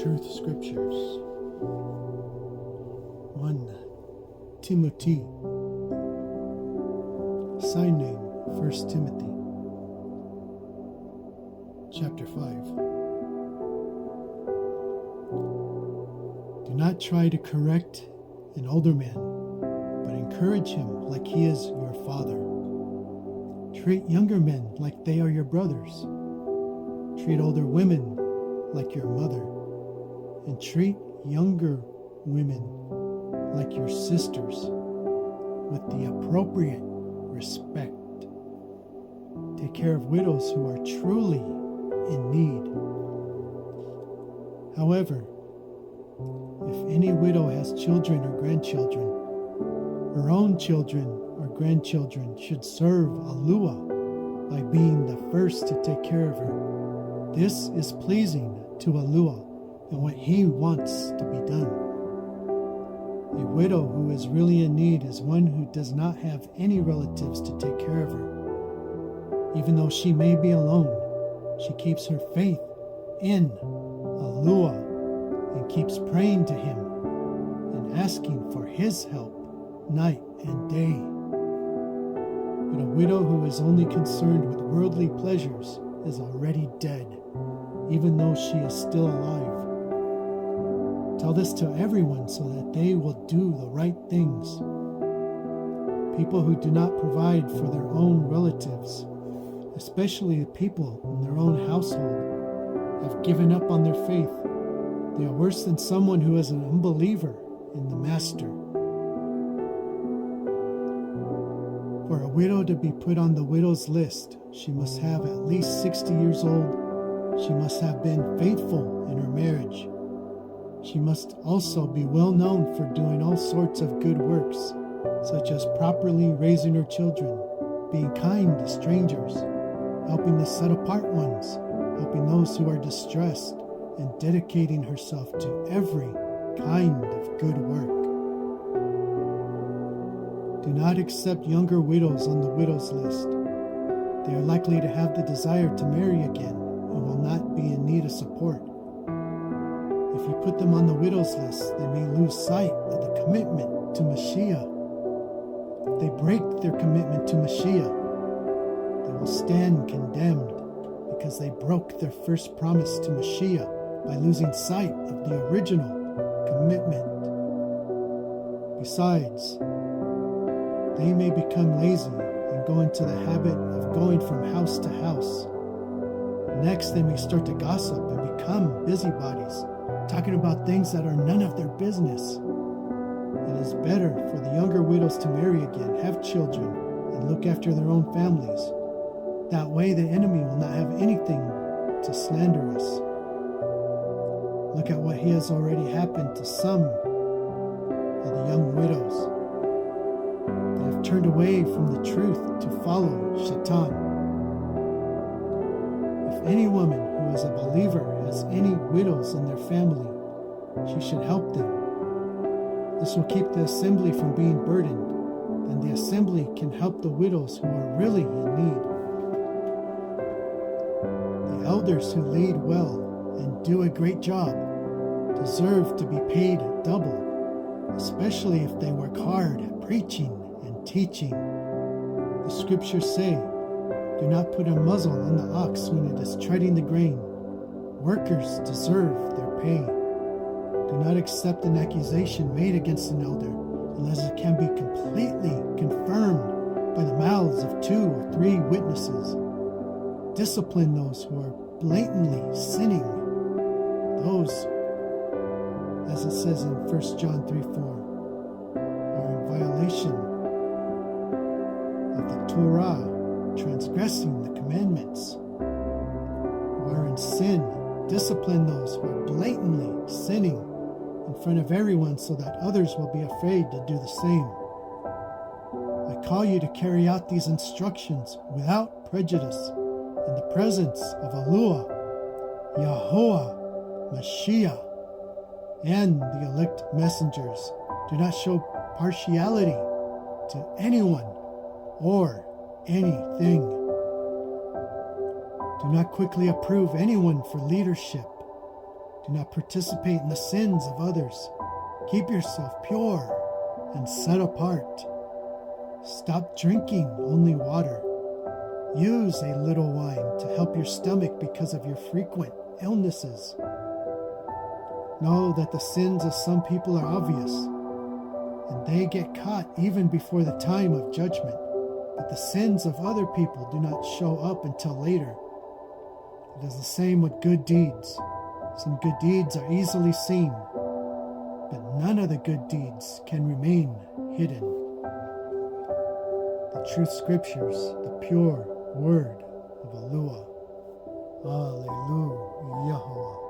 Truth Scriptures. 1 TIMUTY. Sign name 1 Timothy. Chapter 5. Do not try to correct an older man, but encourage him like he is your father. Treat younger men like they are your brothers. Treat older women like your mother, and treat younger women like your sisters with the appropriate respect. Take care of widows who are truly in need. However, if any widow has children or grandchildren, her own children or grandchildren should serve YAHUAH by being the first to take care of her. This is pleasing to YAHUAH and what He wants to be done. A widow who is really in need is one who does not have any relatives to take care of her. Even though she may be alone, she keeps her faith in YAHUAH and keeps praying to Him and asking for His help night and day. But a widow who is only concerned with worldly pleasures is already dead, even though she is still alive. Tell this to everyone so that they will do the right things. People who do not provide for their own relatives, especially the people in their own household, have given up on their faith. They are worse than someone who is an unbeliever in the Master. For a widow to be put on the widow's list, she must have at least 60 years old. She must have been faithful in her marriage. She must also be well known for doing all sorts of good works, such as properly raising her children, being kind to strangers, helping the set apart ones, helping those who are distressed, and dedicating herself to every kind of good work. Do not accept younger widows on the widow's list. They are likely to have the desire to marry again and will not be in need of support. If you put them on the widow's list, they may lose sight of the commitment to Mashiach. If they break their commitment to Mashiach, they will stand condemned because they broke their first promise to Mashiach by losing sight of the original commitment. Besides, they may become lazy and go into the habit of going from house to house. Next, they may start to gossip and become busybodies, talking about things that are none of their business. It is better for the younger widows to marry again, have children, and look after their own families. That way the enemy will not have anything to slander us. Look at what has already happened to some of the young widows. They have turned away from the truth to follow Shaitan. If any woman who is a believer has any widows in their family, she should help them. This will keep the assembly from being burdened, and the assembly can help the widows who are really in need. The elders who lead well and do a great job deserve to be paid double, especially if they work hard at preaching and teaching. The scriptures say, do not put a muzzle on the ox when it is treading the grain. Workers deserve their pay. Do not accept an accusation made against an elder unless it can be completely confirmed by the mouths of 2 or 3 witnesses. Discipline those who are blatantly sinning. Those, as it says in 1 John 3:4, are in violation of the Torah, transgressing the commandments. Who are in sin, discipline those who are blatantly sinning in front of everyone so that others will be afraid to do the same. I call you to carry out these instructions without prejudice in the presence of YAHUAH, Yahuwah, Mashiach, and the elect messengers. Do not show partiality to anyone or anything. Do not quickly approve anyone for leadership. Do not participate in the sins of others. Keep yourself pure and set apart. Stop drinking only water. Use a little wine to help your stomach because of your frequent illnesses. Know that the sins of some people are obvious, and they get caught even before the time of judgment. But the sins of other people do not show up until later. It is the same with good deeds. Some good deeds are easily seen, but none of the good deeds can remain hidden. The truth scriptures, the pure word of YAHUAH. Hallelujah. YAHUAH.